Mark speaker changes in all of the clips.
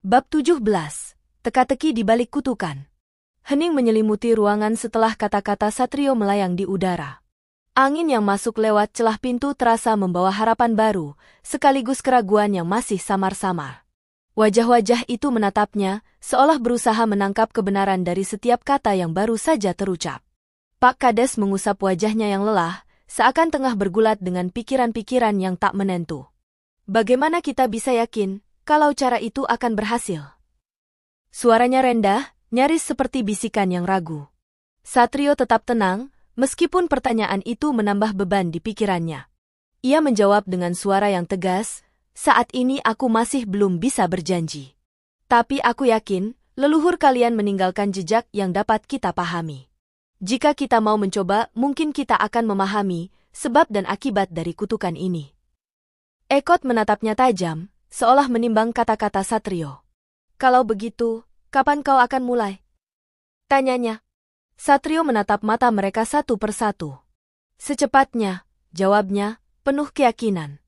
Speaker 1: Bab 17. Teka-teki di balik kutukan. Hening menyelimuti ruangan setelah kata-kata Satrio melayang di udara. Angin yang masuk lewat celah pintu terasa membawa harapan baru, sekaligus keraguan yang masih samar-samar. Wajah-wajah itu menatapnya, seolah berusaha menangkap kebenaran dari setiap kata yang baru saja terucap. Pak Kades mengusap wajahnya yang lelah, seakan tengah bergulat dengan pikiran-pikiran yang tak menentu. Bagaimana kita bisa yakin kalau cara itu akan berhasil? Suaranya rendah, nyaris seperti bisikan yang ragu. Satrio tetap tenang, meskipun pertanyaan itu menambah beban di pikirannya. Ia menjawab dengan suara yang tegas, "Saat ini aku masih belum bisa berjanji. Tapi aku yakin, leluhur kalian meninggalkan jejak yang dapat kita pahami. Jika kita mau mencoba, mungkin kita akan memahami sebab dan akibat dari kutukan ini." Ekot menatapnya tajam, seolah menimbang kata-kata Satrio. "Kalau begitu, kapan kau akan mulai?" tanyanya. Satrio menatap mata mereka satu persatu. "Secepatnya," jawabnya, penuh keyakinan.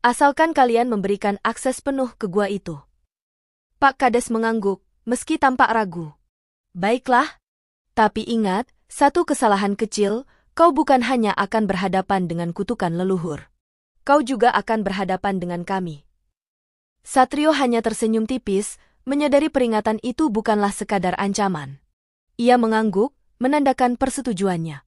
Speaker 1: "Asalkan kalian memberikan akses penuh ke gua itu." Pak Kades mengangguk, meski tampak ragu. "Baiklah. Tapi ingat, satu kesalahan kecil, kau bukan hanya akan berhadapan dengan kutukan leluhur. Kau juga akan berhadapan dengan kami." Satrio hanya tersenyum tipis, menyadari peringatan itu bukanlah sekadar ancaman. Ia mengangguk, menandakan persetujuannya.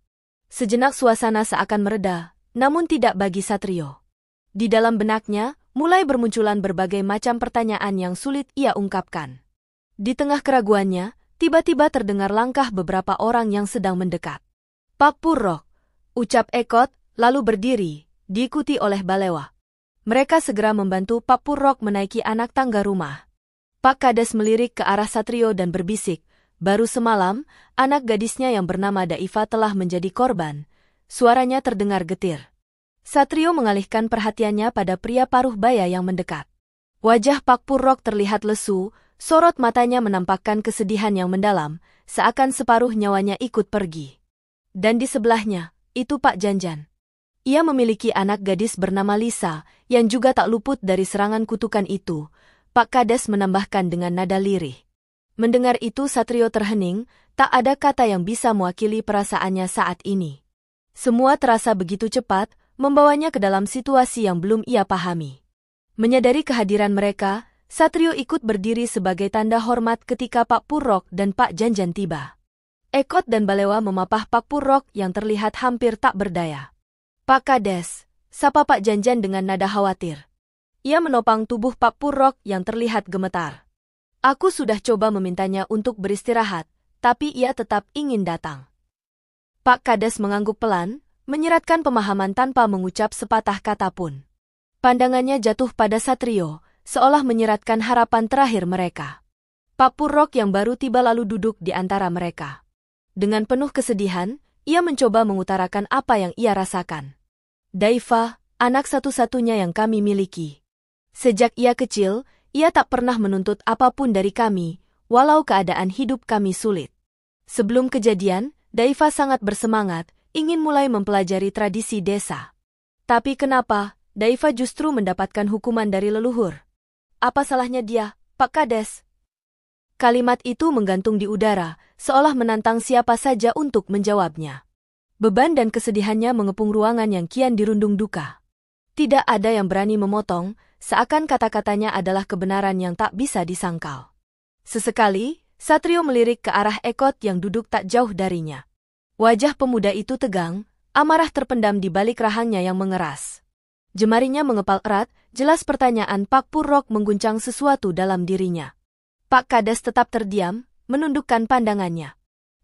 Speaker 1: Sejenak suasana seakan mereda, namun tidak bagi Satrio. Di dalam benaknya, mulai bermunculan berbagai macam pertanyaan yang sulit ia ungkapkan. Di tengah keraguannya, tiba-tiba terdengar langkah beberapa orang yang sedang mendekat. "Pak Purrok," ucap Ekot, lalu berdiri, diikuti oleh Balewa. Mereka segera membantu Pak Purrok menaiki anak tangga rumah. Pak Kades melirik ke arah Satrio dan berbisik, "Baru semalam, anak gadisnya yang bernama Daiva telah menjadi korban." Suaranya terdengar getir. Satrio mengalihkan perhatiannya pada pria paruh baya yang mendekat. Wajah Pak Purrok terlihat lesu, sorot matanya menampakkan kesedihan yang mendalam, seakan separuh nyawanya ikut pergi. Dan di sebelahnya, itu Pak Janjan. Ia memiliki anak gadis bernama Lisa, yang juga tak luput dari serangan kutukan itu. Pak Kades menambahkan dengan nada lirih. Mendengar itu Satrio terhening, tak ada kata yang bisa mewakili perasaannya saat ini. Semua terasa begitu cepat, membawanya ke dalam situasi yang belum ia pahami. Menyadari kehadiran mereka, Satrio ikut berdiri sebagai tanda hormat ketika Pak Purrok dan Pak Janjan tiba. Ekot dan Balewa memapah Pak Purrok yang terlihat hampir tak berdaya. "Pak Kades," sapa Pak Janjan dengan nada khawatir. Ia menopang tubuh Pak Purrok yang terlihat gemetar. "Aku sudah coba memintanya untuk beristirahat, tapi ia tetap ingin datang." Pak Kades mengangguk pelan, menyeratkan pemahaman tanpa mengucap sepatah kata pun. Pandangannya jatuh pada Satrio, seolah menyeratkan harapan terakhir mereka. Pak Purrok yang baru tiba lalu duduk di antara mereka. Dengan penuh kesedihan, ia mencoba mengutarakan apa yang ia rasakan. "Daiva, anak satu-satunya yang kami miliki. Sejak ia kecil, ia tak pernah menuntut apapun dari kami, walau keadaan hidup kami sulit. Sebelum kejadian, Daiva sangat bersemangat, ingin mulai mempelajari tradisi desa. Tapi kenapa, Daiva justru mendapatkan hukuman dari leluhur? Apa salahnya dia, Pak Kades?" Kalimat itu menggantung di udara, seolah menantang siapa saja untuk menjawabnya. Beban dan kesedihannya mengepung ruangan yang kian dirundung duka. Tidak ada yang berani memotong, seakan kata-katanya adalah kebenaran yang tak bisa disangkal. Sesekali, Satrio melirik ke arah Ekot yang duduk tak jauh darinya. Wajah pemuda itu tegang, amarah terpendam di balik rahangnya yang mengeras. Jemarinya mengepal erat, jelas pertanyaan Pak Purrok mengguncang sesuatu dalam dirinya. Pak Kades tetap terdiam, menundukkan pandangannya.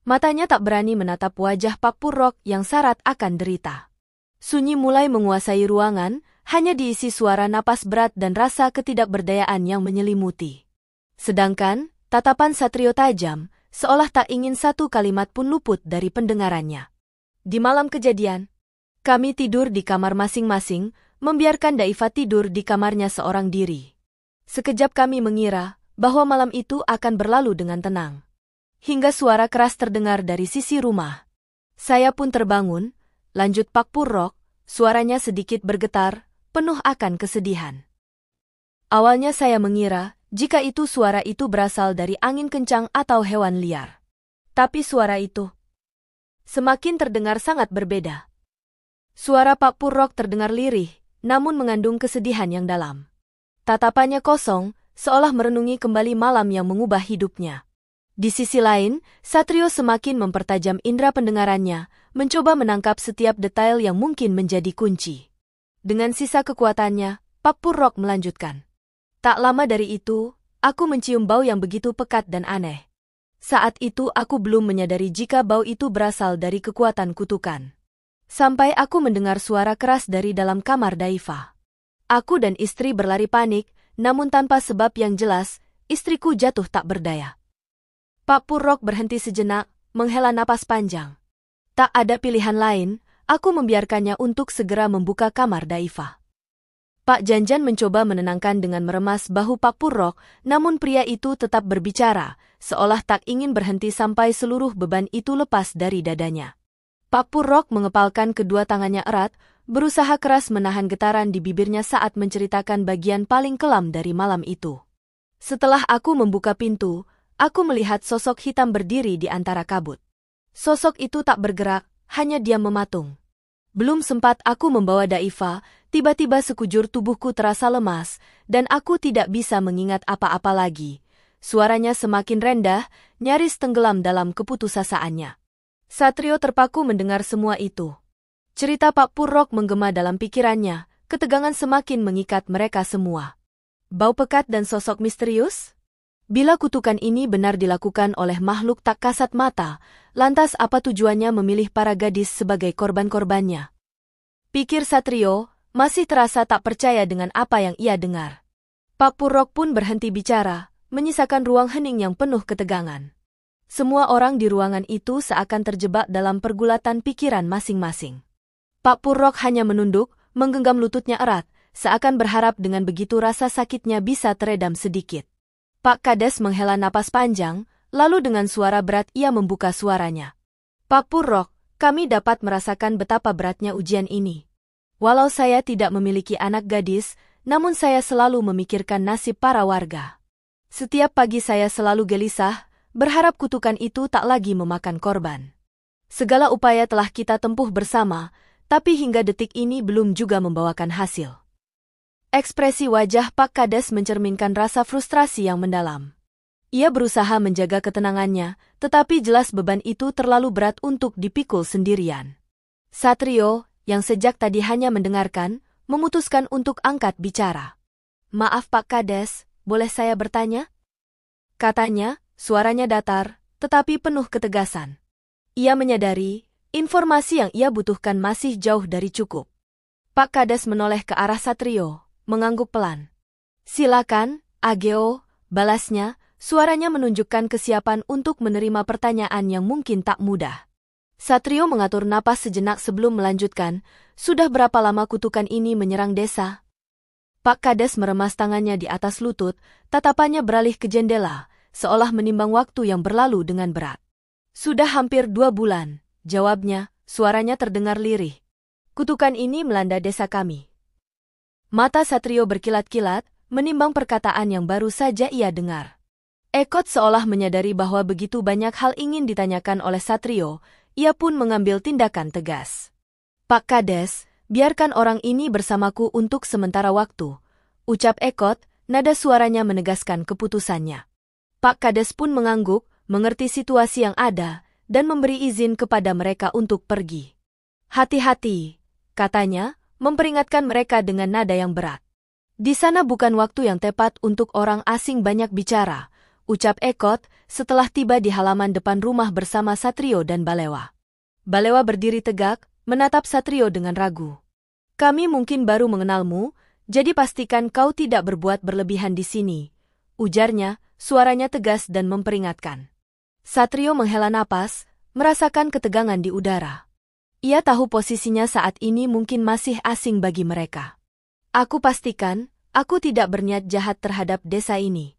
Speaker 1: Matanya tak berani menatap wajah Pak Purrok yang syarat akan derita. Sunyi mulai menguasai ruangan, hanya diisi suara napas berat dan rasa ketidakberdayaan yang menyelimuti. Sedangkan, tatapan Satrio tajam, seolah tak ingin satu kalimat pun luput dari pendengarannya. "Di malam kejadian, kami tidur di kamar masing-masing, membiarkan Daiva tidur di kamarnya seorang diri. Sekejap kami mengira bahwa malam itu akan berlalu dengan tenang. Hingga suara keras terdengar dari sisi rumah. Saya pun terbangun," lanjut Pak Purrok, suaranya sedikit bergetar, penuh akan kesedihan. "Awalnya saya mengira jika suara itu berasal dari angin kencang atau hewan liar. Tapi suara itu semakin terdengar sangat berbeda. Suara Pak Purrok terdengar lirih, namun mengandung kesedihan yang dalam. Tatapannya kosong, seolah merenungi kembali malam yang mengubah hidupnya. Di sisi lain, Satrio semakin mempertajam indera pendengarannya, mencoba menangkap setiap detail yang mungkin menjadi kunci. Dengan sisa kekuatannya, Pak Purrok melanjutkan. Tak lama dari itu, aku mencium bau yang begitu pekat dan aneh. Saat itu aku belum menyadari jika bau itu berasal dari kekuatan kutukan. Sampai aku mendengar suara keras dari dalam kamar Daifa. Aku dan istri berlari panik, namun tanpa sebab yang jelas, istriku jatuh tak berdaya. Pak Purrok berhenti sejenak, menghela napas panjang. Tak ada pilihan lain, aku membiarkannya untuk segera membuka kamar Daifa. Pak Janjan mencoba menenangkan dengan meremas bahu Pak Purrok, namun pria itu tetap berbicara, seolah tak ingin berhenti sampai seluruh beban itu lepas dari dadanya. Pak Purrok mengepalkan kedua tangannya erat, berusaha keras menahan getaran di bibirnya saat menceritakan bagian paling kelam dari malam itu. Setelah aku membuka pintu, aku melihat sosok hitam berdiri di antara kabut. Sosok itu tak bergerak, hanya diam mematung. Belum sempat aku membawa Daifa, tiba-tiba sekujur tubuhku terasa lemas, dan aku tidak bisa mengingat apa-apa lagi. Suaranya semakin rendah, nyaris tenggelam dalam keputusasaannya. Satrio terpaku mendengar semua itu. Cerita Pak Purrok menggema dalam pikirannya, ketegangan semakin mengikat mereka semua. Bau pekat dan sosok misterius? Bila kutukan ini benar dilakukan oleh makhluk tak kasat mata, lantas apa tujuannya memilih para gadis sebagai korban-korbannya? Pikir Satrio, masih terasa tak percaya dengan apa yang ia dengar. Pak Purrok pun berhenti bicara, menyisakan ruang hening yang penuh ketegangan. Semua orang di ruangan itu seakan terjebak dalam pergulatan pikiran masing-masing. Pak Purrok hanya menunduk, menggenggam lututnya erat, seakan berharap dengan begitu rasa sakitnya bisa teredam sedikit. Pak Kades menghela napas panjang, lalu dengan suara berat ia membuka suaranya. Pak Purrok, kami dapat merasakan betapa beratnya ujian ini. Walau saya tidak memiliki anak gadis, namun saya selalu memikirkan nasib para warga. Setiap pagi saya selalu gelisah, berharap kutukan itu tak lagi memakan korban. Segala upaya telah kita tempuh bersama, tapi hingga detik ini belum juga membawakan hasil. Ekspresi wajah Pak Kades mencerminkan rasa frustrasi yang mendalam. Ia berusaha menjaga ketenangannya, tetapi jelas beban itu terlalu berat untuk dipikul sendirian. Satrio, yang sejak tadi hanya mendengarkan, memutuskan untuk angkat bicara. Maaf Pak Kades, boleh saya bertanya? Katanya, suaranya datar, tetapi penuh ketegasan. Ia menyadari, informasi yang ia butuhkan masih jauh dari cukup. Pak Kades menoleh ke arah Satrio, mengangguk pelan. Silakan, Ageo, balasnya, suaranya menunjukkan kesiapan untuk menerima pertanyaan yang mungkin tak mudah. Satrio mengatur napas sejenak sebelum melanjutkan, sudah berapa lama kutukan ini menyerang desa? Pak Kades meremas tangannya di atas lutut, tatapannya beralih ke jendela, seolah menimbang waktu yang berlalu dengan berat. Sudah hampir 2 bulan, jawabnya, suaranya terdengar lirih. Kutukan ini melanda desa kami. Mata Satrio berkilat-kilat, menimbang perkataan yang baru saja ia dengar. Ekot seolah menyadari bahwa begitu banyak hal ingin ditanyakan oleh Satrio, ia pun mengambil tindakan tegas. Pak Kades, biarkan orang ini bersamaku untuk sementara waktu, ucap Ekot, nada suaranya menegaskan keputusannya. Pak Kades pun mengangguk, mengerti situasi yang ada, dan memberi izin kepada mereka untuk pergi. Hati-hati, katanya, memperingatkan mereka dengan nada yang berat. Di sana bukan waktu yang tepat untuk orang asing banyak bicara, ucap Ekot setelah tiba di halaman depan rumah bersama Satrio dan Balewa. Balewa berdiri tegak, menatap Satrio dengan ragu. Kami mungkin baru mengenalmu, jadi pastikan kau tidak berbuat berlebihan di sini, ujarnya, suaranya tegas dan memperingatkan. Satrio menghela napas, merasakan ketegangan di udara. Ia tahu posisinya saat ini mungkin masih asing bagi mereka. Aku pastikan, aku tidak berniat jahat terhadap desa ini.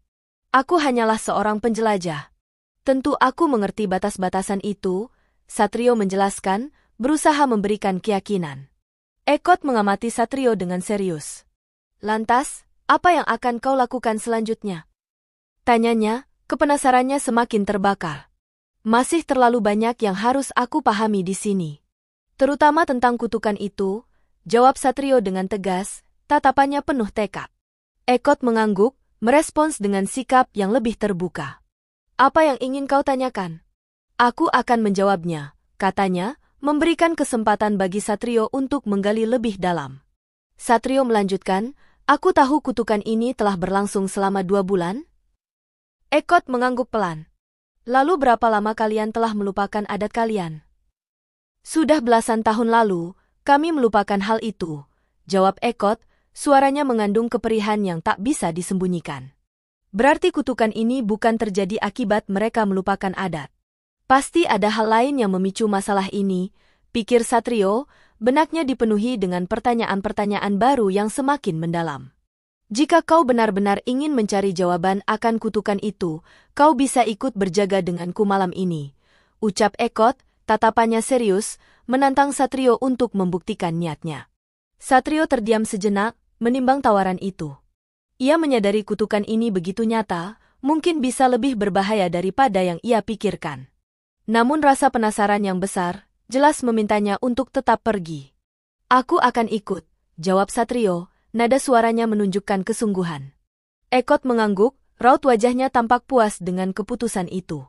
Speaker 1: Aku hanyalah seorang penjelajah. Tentu aku mengerti batas-batasan itu, Satrio menjelaskan, berusaha memberikan keyakinan. Ekot mengamati Satrio dengan serius. Lantas, apa yang akan kau lakukan selanjutnya? Tanyanya, kepenasarannya semakin terbakar. Masih terlalu banyak yang harus aku pahami di sini. Terutama tentang kutukan itu, jawab Satrio dengan tegas, tatapannya penuh tekad. Ekot mengangguk, merespons dengan sikap yang lebih terbuka. Apa yang ingin kau tanyakan? Aku akan menjawabnya, katanya, memberikan kesempatan bagi Satrio untuk menggali lebih dalam. Satrio melanjutkan, aku tahu kutukan ini telah berlangsung selama 2 bulan? Ekot mengangguk pelan. Lalu berapa lama kalian telah melupakan adat kalian? Sudah belasan tahun lalu, kami melupakan hal itu, jawab Ekot, suaranya mengandung keperihan yang tak bisa disembunyikan. Berarti kutukan ini bukan terjadi akibat mereka melupakan adat. Pasti ada hal lain yang memicu masalah ini, pikir Satrio, benaknya dipenuhi dengan pertanyaan-pertanyaan baru yang semakin mendalam. Jika kau benar-benar ingin mencari jawaban akan kutukan itu, kau bisa ikut berjaga denganku malam ini, ucap Ekot, tatapannya serius, menantang Satrio untuk membuktikan niatnya. Satrio terdiam sejenak, menimbang tawaran itu. Ia menyadari kutukan ini begitu nyata, mungkin bisa lebih berbahaya daripada yang ia pikirkan. Namun rasa penasaran yang besar, jelas memintanya untuk tetap pergi. Aku akan ikut, jawab Satrio, nada suaranya menunjukkan kesungguhan. Ekot mengangguk, raut wajahnya tampak puas dengan keputusan itu.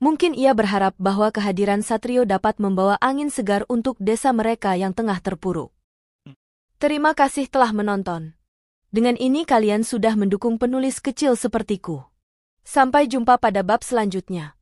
Speaker 1: Mungkin ia berharap bahwa kehadiran Satrio dapat membawa angin segar untuk desa mereka yang tengah terpuruk. Terima kasih telah menonton. Dengan ini kalian sudah mendukung penulis kecil sepertiku. Sampai jumpa pada bab selanjutnya.